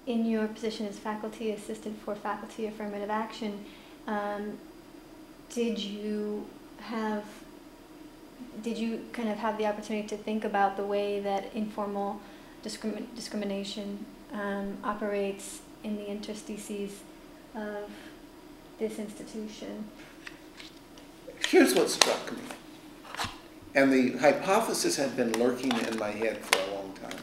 in your position as faculty assistant for faculty affirmative action, did you kind of have the opportunity to think about the way that informal discrimination operates in the interstices of this institution? Here's what struck me, and the hypothesis had been lurking in my head for a long time.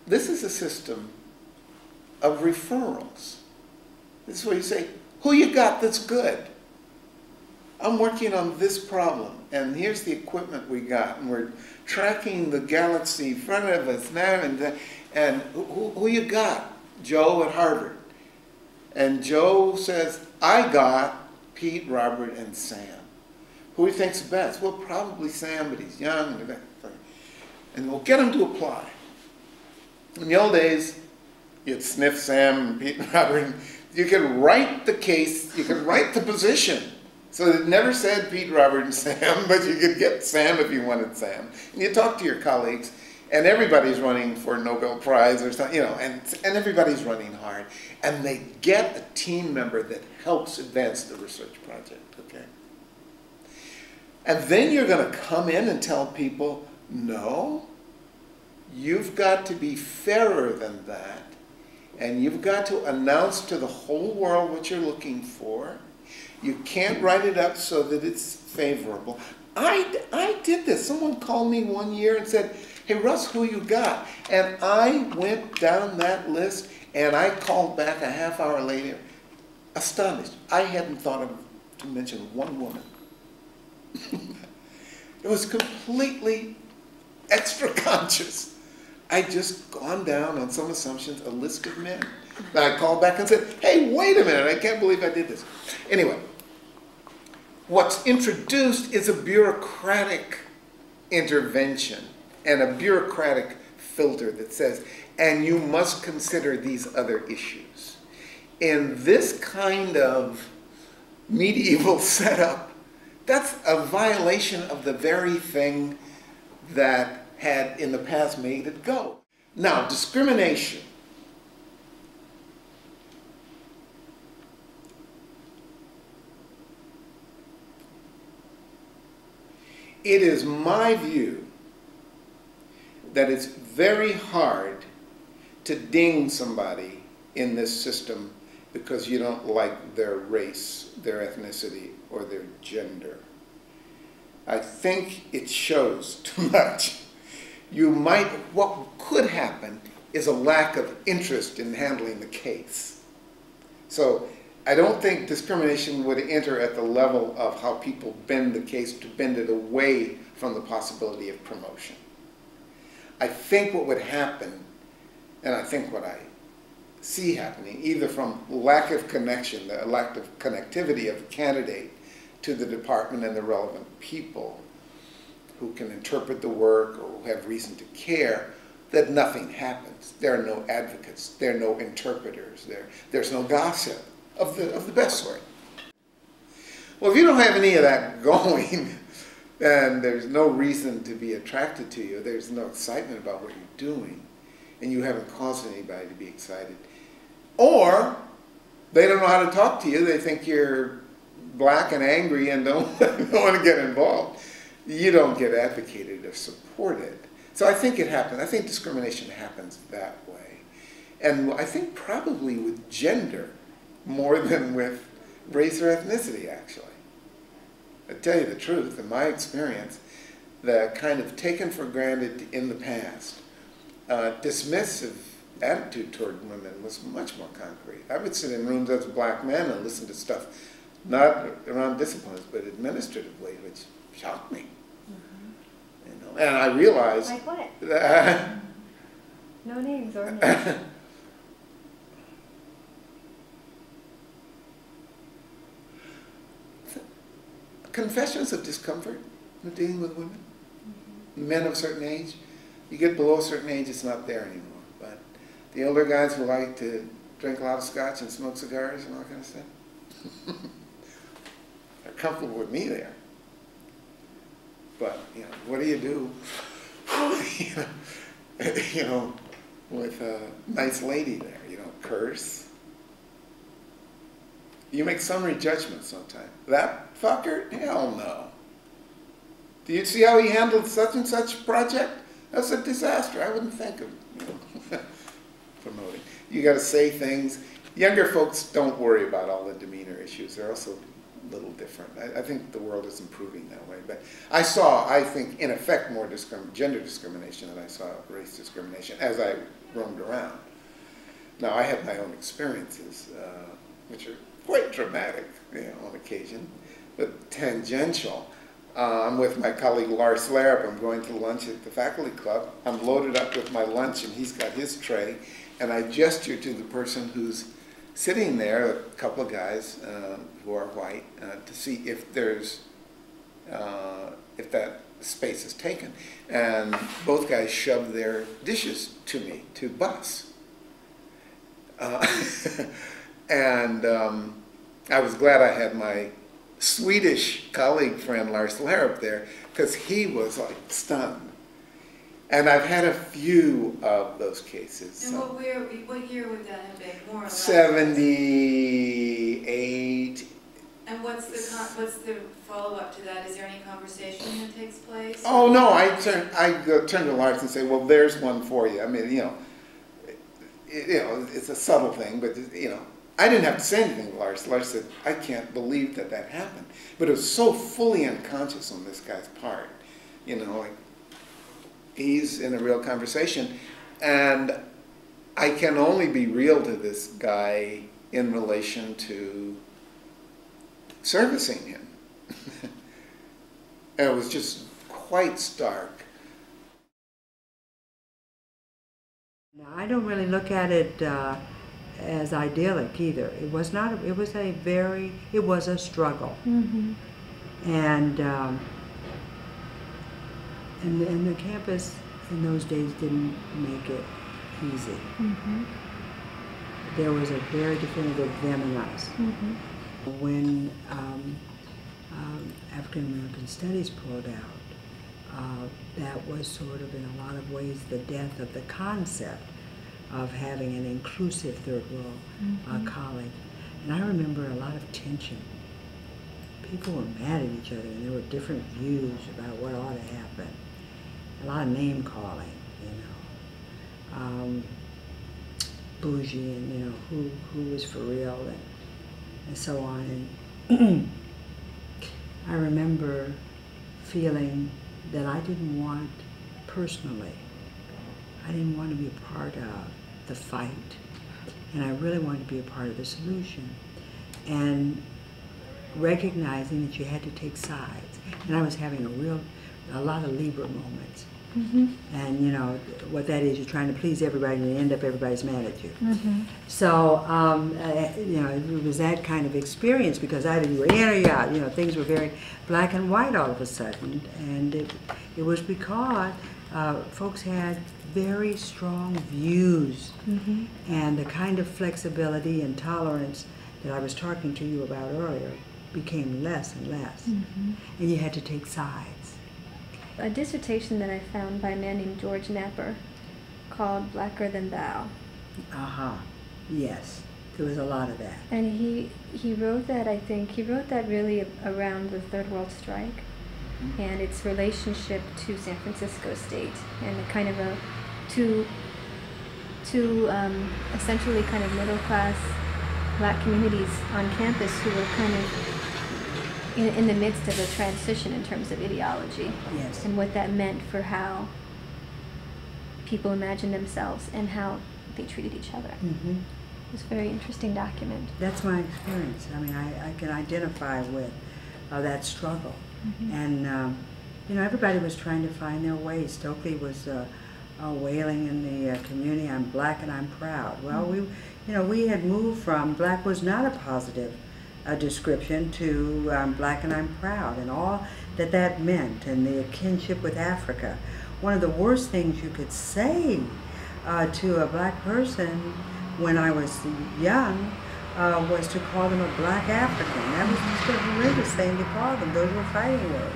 This is a system of referrals. This is where you say, who you got that's good? I'm working on this problem, and here's the equipment we got, and we're tracking the galaxy in front of us now, and who you got? Joe at Harvard. And Joe says, I got Pete, Robert, and Sam. Who do you think's the best? Well, probably Sam, but he's young. And we'll get him to apply. In the old days, you'd sniff Sam and Pete and Robert, and you could write the case, you could write the position. So it never said Pete, Robert, and Sam, but you could get Sam if you wanted Sam. And you talk to your colleagues, and everybody's running for a Nobel Prize or something, and everybody's running hard. And they get a team member that helps advance the research project, okay? And then you're going to come in and tell people, no, you've got to be fairer than that. And you've got to announce to the whole world what you're looking for. You can't write it up so that it's favorable. I did this. Someone called me one year and said, hey, Russ, who you got? And I went down that list, and I called back a half hour later, astonished. I hadn't thought to mention one woman. It was completely extra conscious. I'd just gone down on some assumptions, a list of men. And I called back and said, hey, wait a minute, I can't believe I did this. Anyway, what's introduced is a bureaucratic intervention and a bureaucratic filter that says, and you must consider these other issues. In this kind of medieval setup, that's a violation of the very thing that had in the past made it go. Now, discrimination. It is my view that it's very hard to ding somebody in this system because you don't like their race, their ethnicity, or their gender. I think it shows too much. What could happen is a lack of interest in handling the case. So I don't think discrimination would enter at the level of how people bend the case to bend it away from the possibility of promotion. I think what would happen, and I think what I see happening, either from lack of connection, the lack of connectivity of a candidate to the department and the relevant people who can interpret the work or who have reason to care, that nothing happens. There are no advocates, there are no interpreters, there's no gossip of the best sort. Well, if you don't have any of that going, then there's no reason to be attracted to you. There's no excitement about what you're doing, and you haven't caused anybody to be excited. Or they don't know how to talk to you. They think you're black and angry and don't want to get involved. You don't get advocated or supported. So I think it happens. I think discrimination happens that way. And I think probably with gender more than with race or ethnicity, actually. I tell you the truth, in my experience, the kind of taken for granted in the past, dismissive attitude toward women was much more concrete. I would sit in rooms as a black man and listen to stuff, not around disciplines, but administratively, which shocked me. Mm-hmm. And I realized... Like what? That no names or names. Confessions of discomfort in dealing with women. Mm-hmm. Men of a certain age. You get below a certain age, it's not there anymore. But the older guys who like to drink a lot of scotch and smoke cigars and all that kind of stuff, they're comfortable with me there. But, what do you do you know, you know, with a nice lady there, you don't curse. You make summary judgments sometimes. That fucker? Hell no. Do you see how he handled such and such project? That's a disaster. I wouldn't think of, you know, promoting. You got to say things. Younger folks don't worry about all the demeanor issues. They're also a little different. I think the world is improving that way. But I saw, I think, in effect, more gender discrimination than I saw race discrimination as I roamed around. Now, I have my own experiences, which are quite dramatic, you know, on occasion, but tangential. I'm with my colleague Lars Larup. I'm going to lunch at the faculty club. I'm loaded up with my lunch, and he's got his tray. And I gesture to the person who's sitting there, a couple of guys who are white, to see if there's, if that space is taken. And both guys shoved their dishes to me to bus. And I was glad I had my Swedish colleague friend Lars Larup there, because he was like stunned. And I've had a few of those cases. And what year would that have been, more or less? 78. And what's the follow-up to that? Is there any conversation that takes place? Oh no, I turn to Lars and say, well, there's one for you. I mean, you know, it's a subtle thing, but you know, I didn't have to say anything to Lars. Lars said, I can't believe that that happened. But it was so fully unconscious on this guy's part, you know, like, he's in a real conversation, and I can only be real to this guy in relation to servicing him. And it was just quite stark. Now, I don't really look at it as idyllic either. It was not. It was a very. It was a struggle, and the campus in those days didn't make it easy. There was a very definitive them and us. When African American Studies pulled out, that was sort of in a lot of ways the death of the concept of having an inclusive third world college. And I remember a lot of tension. People were mad at each other, and there were different views about what ought to happen. A lot of name calling, you know, bougie, and you know who was for real, and so on. And I remember feeling that I didn't want, personally, I didn't want to be a part of the fight, and I really wanted to be a part of the solution, and recognizing that you had to take sides. And I was having a lot of Libra moments. And you know, what that is, you're trying to please everybody and you end up everybody's mad at you. So, you know, it was that kind of experience, because either you were in or you out. You know, things were very black and white all of a sudden. And it was because folks had very strong views. And the kind of flexibility and tolerance that I was talking to you about earlier became less and less. And you had to take sides. A dissertation that I found by a man named George Napper called Blacker Than Thou. Yes, there was a lot of that. And he wrote that, I think, he wrote that really around the Third World Strike and its relationship to San Francisco State, and the kind of a two essentially kind of middle class black communities on campus who were kind of in the midst of a transition in terms of ideology. Yes. And what that meant for how people imagined themselves and how they treated each other. It was a very interesting document. That's my experience. I mean, I can identify with that struggle. And, you know, everybody was trying to find their way. Stokely was wailing in the community, I'm black and I'm proud. Well, we had moved from black was not a positive description to black and I'm proud, and all that meant, and the kinship with Africa. One of the worst things you could say to a black person when I was young was to call them a black African. That was just a horrendous thing to call them. Those were fighting words.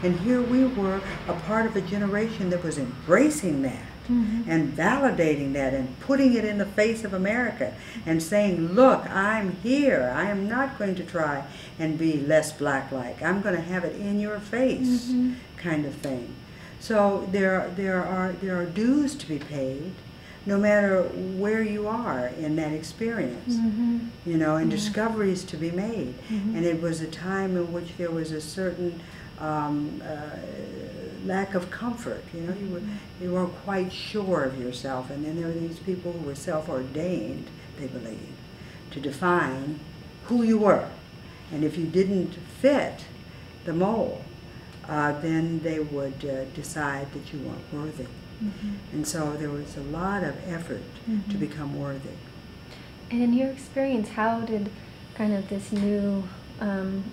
And here we were, a part of a generation that was embracing that and validating that and putting it in the face of America and saying, look, I'm here. I am not going to try and be less black-like. I'm going to have it in your face, kind of thing. So there are dues to be paid, no matter where you are in that experience, you know, and discoveries to be made. And it was a time in which there was a certain lack of comfort. You know, you weren't quite sure of yourself. And then there were these people who were self-ordained, they believed, to define who you were. And if you didn't fit the mold, then they would decide that you weren't worthy. And so there was a lot of effort to become worthy. And in your experience, how did kind of this new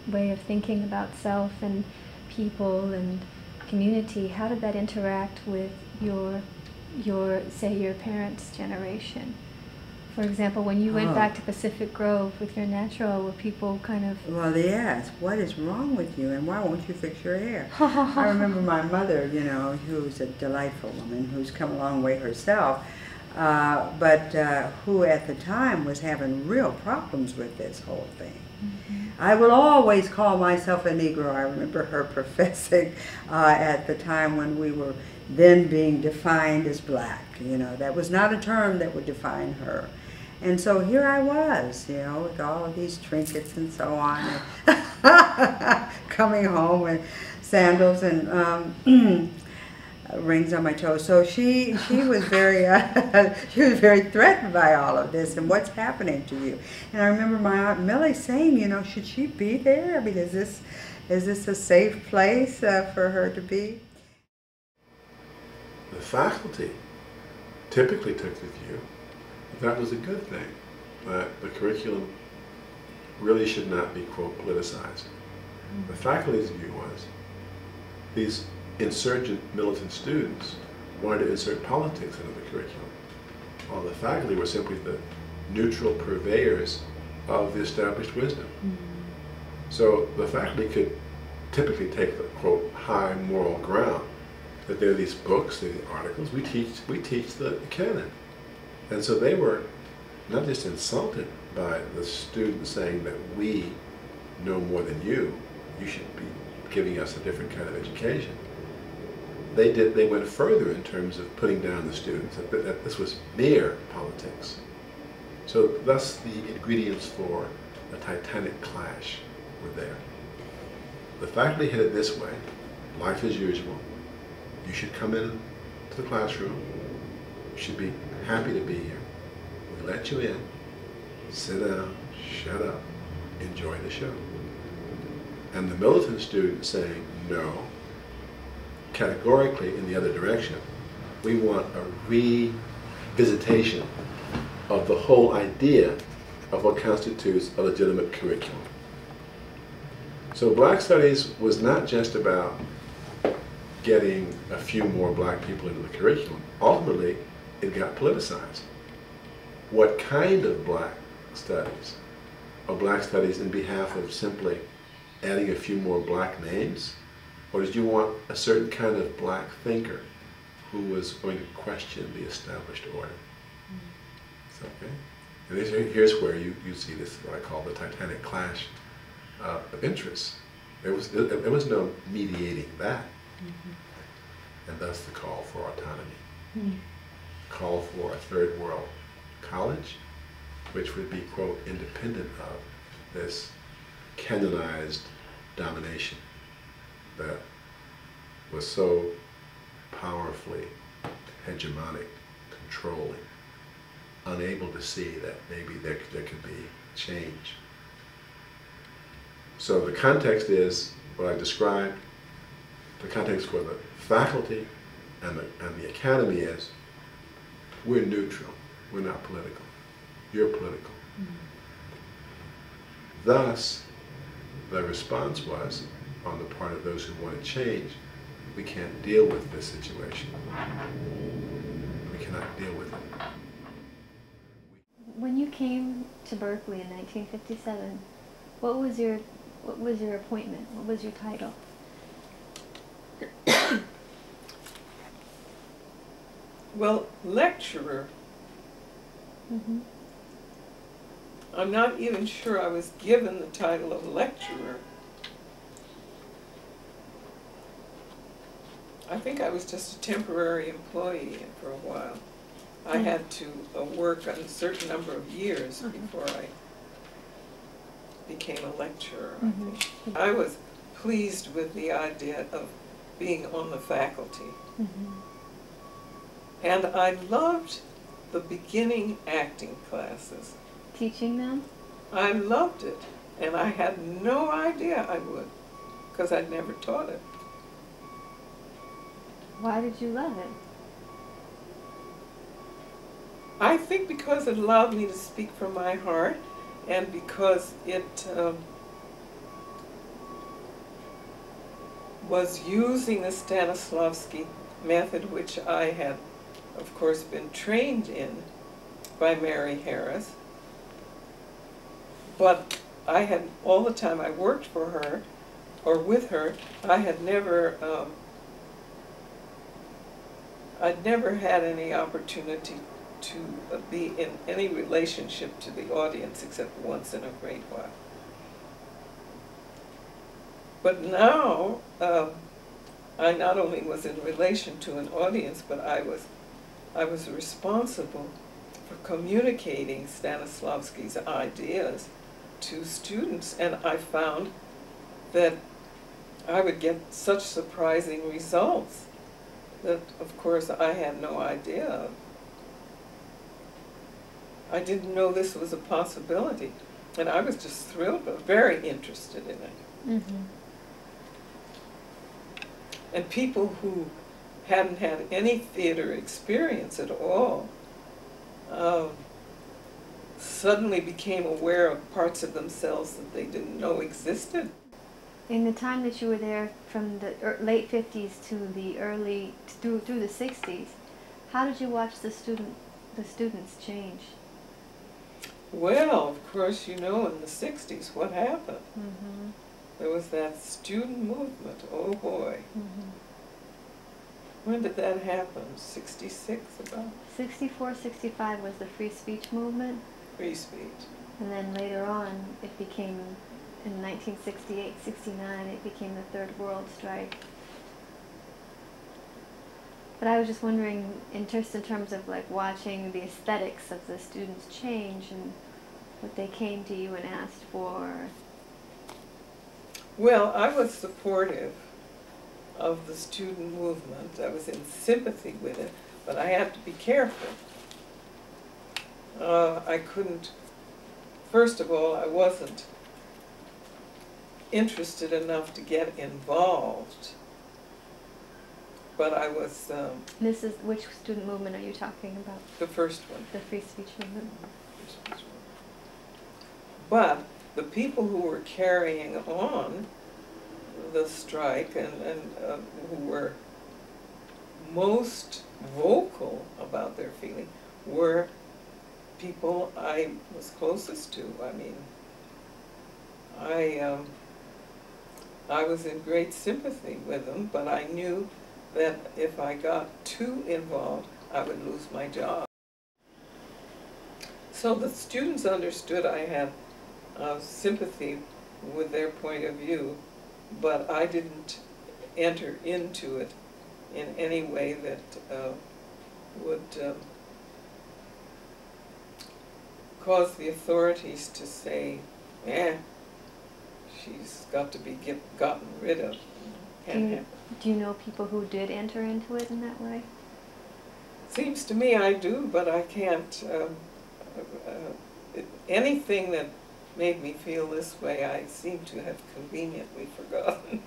way of thinking about self and people and community, how did that interact with your say, your parents' generation? For example, when you went back to Pacific Grove with your natural, were people kind of... Well, they asked, what is wrong with you and why won't you fix your hair? I remember my mother, you know, who's a delightful woman, who's come a long way herself, but who at the time was having real problems with this whole thing. I will always call myself a Negro. I remember her professing at the time when we were then being defined as black. You know, that was not a term that would define her. And so here I was, you know, with all of these trinkets and so on, and coming home with sandals and rings on my toes. So she was very she was very threatened by all of this and what's happening to you. And I remember my Aunt Millie saying, you know, should she be there? I mean, is this a safe place for her to be? The faculty typically took the view that was a good thing, that the curriculum really should not be, quote, politicized. The faculty's view was these insurgent militant students wanted to insert politics into the curriculum, while the faculty were simply the neutral purveyors of the established wisdom. So the faculty could typically take the, quote, high moral ground, that there are these books, these articles, we teach the canon. And so they were not just insulted by the students saying that we know more than you should be giving us a different kind of education. They went further in terms of putting down the students, that this was mere politics. So thus the ingredients for the Titanic Clash were there. The faculty had it this way: life as usual. You should come in to the classroom. You should be happy to be here. We let you in. Sit down, shut up, enjoy the show. And the militant student saying no, categorically in the other direction. We want a revisitation of the whole idea of what constitutes a legitimate curriculum. So Black Studies was not just about getting a few more black people into the curriculum. Ultimately, it got politicized. What kind of black studies? Are black studies in behalf of simply adding a few more black names? Or did you want a certain kind of black thinker who was going to question the established order? Okay? And here's where you see this, what I call the Titanic Clash of interests. There was no mediating that. And thus the call for autonomy. Call for a third world college, which would be, quote, independent of this canonized domination that was so powerfully hegemonic, controlling, unable to see that maybe there could be change. So the context is what I described. The context for the faculty and the academy is, we're neutral, we're not political. You're political. Thus, the response was, on the part of those who want to change, we can't deal with this situation. We cannot deal with it. When you came to Berkeley in 1957. What was your appointment? What was your title? Well, lecturer. Mm-hmm. I'm not even sure I was given the title of lecturer. I think I was just a temporary employee for a while. I had to work a certain number of years before I became a lecturer, I think. I was pleased with the idea of being on the faculty. And I loved the beginning acting classes. Teaching them? I loved it, and I had no idea I would, because I'd never taught it. Why did you love it? I think because it allowed me to speak from my heart, and because it was using the Stanislavski method, which I had, of course, been trained in by Mary Harris. But I had, all the time I worked for her, or with her, I had never, I'd never had any opportunity to be in any relationship to the audience except once in a great while. But now, I not only was in relation to an audience, but I was responsible for communicating Stanislavski's ideas to students, and I found that I would get such surprising results that, of course, I had no idea of. I didn't know this was a possibility, and I was just thrilled, but very interested in it. And people who hadn't had any theater experience at all suddenly became aware of parts of themselves that they didn't know existed. In the time that you were there, from the late 50s to the early, through the 60s, how did you watch the students change? Well, of course, you know, in the 60s, what happened? There was that student movement, oh boy. When did that happen? 66 about? 64, 65 was the free speech movement. Free speech. And then later on, it became, in 1968, 69, it became the Third World Strike. But I was just wondering, in terms of like watching the aesthetics of the students change and what they came to you and asked for. Well, I was supportive of the student movement. I was in sympathy with it, but I had to be careful. I couldn't, first of all, I wasn't interested enough to get involved. But I was... This is, which student movement are you talking about? The first one. The free speech movement. But the people who were carrying on the strike and who were most vocal about their feeling were people I was closest to. I mean, I was in great sympathy with them, but I knew that if I got too involved, I would lose my job. So the students understood I had sympathy with their point of view, but I didn't enter into it in any way that would cause the authorities to say, she's got to be gotten rid of. Do you know people who did enter into it in that way? Seems to me I do, but I can't. Anything that made me feel this way, I seem to have conveniently forgotten.